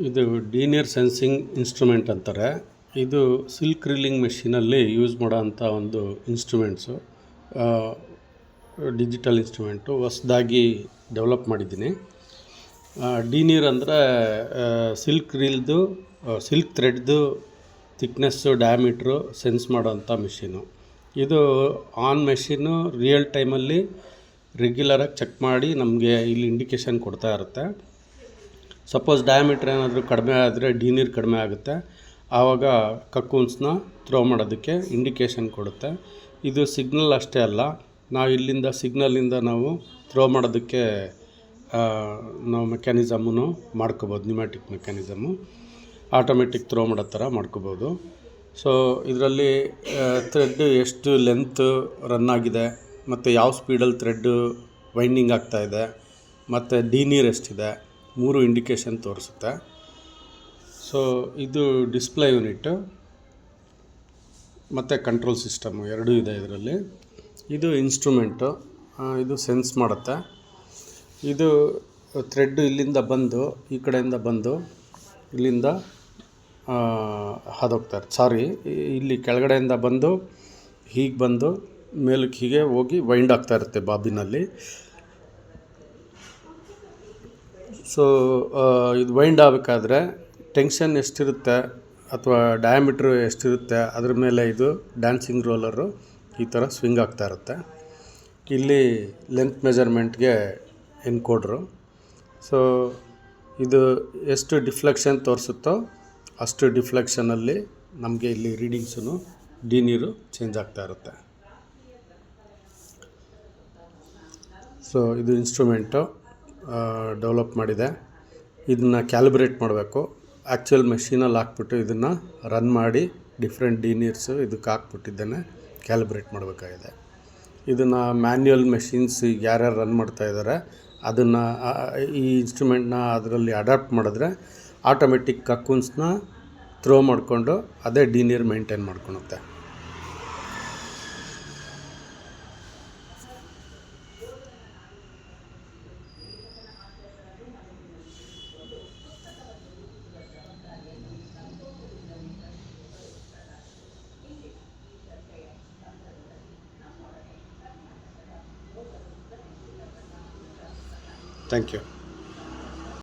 ಇದು ಡೀನಿಯರ್ sensing instrument ಅಂತಾರೆ. ಇದು ಸಿಲ್ಕ್ ರೀಲಿಂಗ್ ಮೆಷಿನಲ್ಲಿ ಯೂಸ್ ಮಾಡೋಂಥ ಒಂದು ಇನ್ಸ್ಟ್ರೂಮೆಂಟ್ಸು, ಡಿಜಿಟಲ್ ಇನ್ಸ್ಟ್ರೂಮೆಂಟು ಹೊಸದಾಗಿ ಡೆವಲಪ್ ಮಾಡಿದ್ದೀನಿ. ಡೀನಿಯರ್ ಅಂದರೆ ಸಿಲ್ಕ್ ರೀಲ್ದು ಸಿಲ್ಕ್ ಥ್ರೆಡ್ದು ಥಿಕ್ನೆಸ್ಸು ಡಯಾಮೀಟ್ರು ಸೆನ್ಸ್ ಮಾಡೋಂಥ ಮೆಷಿನು. ಇದು ಆನ್ ಮೆಷಿನ್ನು ರಿಯಲ್ ಟೈಮಲ್ಲಿ ರೆಗ್ಯುಲರಾಗಿ ಚೆಕ್ ಮಾಡಿ ನಮಗೆ ಇಲ್ಲಿ ಇಂಡಿಕೇಷನ್ ಕೊಡ್ತಾ ಇರುತ್ತೆ. ಸಪೋಸ್ ಡಯಾಮೀಟ್ರ್ ಏನಾದರೂ ಕಡಿಮೆ ಆದರೆ ಡೀನಿಯರ್ ಕಡಿಮೆ ಆಗುತ್ತೆ, ಆವಾಗ ಕಕ್ಕೂನ್ಸ್ನ ಥ್ರೋ ಮಾಡೋದಕ್ಕೆ ಇಂಡಿಕೇಷನ್ ಕೊಡುತ್ತೆ. ಇದು ಸಿಗ್ನಲ್ ಅಷ್ಟೇ ಅಲ್ಲ, ನಾವು ಇಲ್ಲಿಂದ ಸಿಗ್ನಲಿಂದ ನಾವು ಥ್ರೋ ಮಾಡೋದಕ್ಕೆ ನಾವು ಮೆಕ್ಯಾನಿಸಮನ್ನು ಮಾಡ್ಕೋಬೋದು. ನ್ಯೂಮ್ಯಾಟಿಕ್ ಮೆಕ್ಯಾನಿಸಮು ಆಟೋಮೆಟಿಕ್ ಥ್ರೋ ಮಾಡೋ ಥರ ಮಾಡ್ಕೋಬೋದು. ಸೊ ಇದರಲ್ಲಿ ಥ್ರೆಡ್ ಎಷ್ಟು ಲೆಂತ್ ರನ್ ಆಗಿದೆ ಮತ್ತು ಯಾವ ಸ್ಪೀಡಲ್ಲಿ ಥ್ರೆಡ್ಡು ವೈಂಡಿಂಗ್ ಆಗ್ತಾಯಿದೆ ಮತ್ತು ಡೀನಿಯರ್ ಎಷ್ಟಿದೆ, 3 ಇಂಡಿಕೇಷನ್ ತೋರಿಸುತ್ತೆ. ಸೊ ಇದು ಡಿಸ್ಪ್ಲೇ ಯೂನಿಟ್ಟು ಮತ್ತು ಕಂಟ್ರೋಲ್ ಸಿಸ್ಟಮು ಎರಡೂ ಇದೆ ಇದರಲ್ಲಿ. ಇದು ಇನ್ಸ್ಟ್ರೂಮೆಂಟು, ಇದು ಸೆನ್ಸ್ ಮಾಡುತ್ತೆ. ಇದು ಥ್ರೆಡ್ಡು ಇಲ್ಲಿಂದ ಬಂದು ಈ ಕಡೆಯಿಂದ ಬಂದು ಇಲ್ಲಿಂದ ಹಾದೋಗ್ತಾರೆ, ಇಲ್ಲಿ ಕೆಳಗಡೆಯಿಂದ ಬಂದು ಹೀಗೆ ಬಂದು ಮೇಲಕ್ಕೆ ಹೀಗೆ ಹೋಗಿ ವೈಂಡ್ ಆಗ್ತಾ ಇರುತ್ತೆ ಬಾಬಿನಲ್ಲಿ. ಸೊ ಇದು ವೈಂಡ್ ಆಗಬೇಕಾದ್ರೆ ಟೆನ್ಷನ್ ಎಷ್ಟಿರುತ್ತೆ ಅಥವಾ ಡಯಾಮೀಟ್ರ್ ಎಷ್ಟಿರುತ್ತೆ ಅದ್ರ ಮೇಲೆ ಇದು ಡ್ಯಾನ್ಸಿಂಗ್ ರೋಲರು ಈ ಥರ ಸ್ವಿಂಗ್ ಆಗ್ತಾ ಇರುತ್ತೆ. ಇಲ್ಲಿ ಲೆಂತ್ ಮೆಜರ್ಮೆಂಟ್ಗೆ ಎನ್ಕೋಡ್ರು. ಸೊ ಇದು ಎಷ್ಟು ಡಿಫ್ಲೆಕ್ಷನ್ ತೋರಿಸುತ್ತೋ ಅಷ್ಟು ಡಿಫ್ಲೆಕ್ಷನಲ್ಲಿ ನಮಗೆ ಇಲ್ಲಿ ರೀಡಿಂಗ್ಸು ಡೀನಿಯರು ಚೇಂಜ್ ಆಗ್ತಾ ಇರುತ್ತೆ. ಸೊ ಇದು ಇನ್ಸ್ಟ್ರೂಮೆಂಟು ಡೆವಲಪ್ ಮಾಡಿದೆ. ಇದನ್ನು ಕ್ಯಾಲಿಬ್ರೇಟ್ ಮಾಡಬೇಕು. ಆ್ಯಕ್ಚುಯಲ್ ಮೆಷಿನಲ್ಲಿ ಹಾಕ್ಬಿಟ್ಟು ಇದನ್ನು ರನ್ ಮಾಡಿ ಡಿಫ್ರೆಂಟ್ ಡೀನಿಯರ್ಸು ಇದಕ್ಕೆ ಹಾಕ್ಬಿಟ್ಟಿದ್ದೇನೆ ಕ್ಯಾಲಿಬ್ರೇಟ್ ಮಾಡಬೇಕಾಗಿದೆ. ಇದನ್ನು ಮ್ಯಾನ್ಯುಯಲ್ ಮೆಷಿನ್ಸ್ ಯಾರ್ಯಾರು ರನ್ ಮಾಡ್ತಾಯಿದ್ದಾರೆ ಅದನ್ನು ಈ ಇನ್ಸ್ಟ್ರೂಮೆಂಟ್ನ ಅದರಲ್ಲಿ ಅಡಾಪ್ಟ್ ಮಾಡಿದ್ರೆ ಆಟೋಮೆಟಿಕ್ ಕಕ್ಕೂನ್ಸ್ನ ಥ್ರೋ ಮಾಡಿಕೊಂಡು ಅದೇ ಡೀನಿಯರ್ ಮೇಂಟೈನ್ ಮಾಡ್ಕೊಳುತ್ತೆ. Thank you.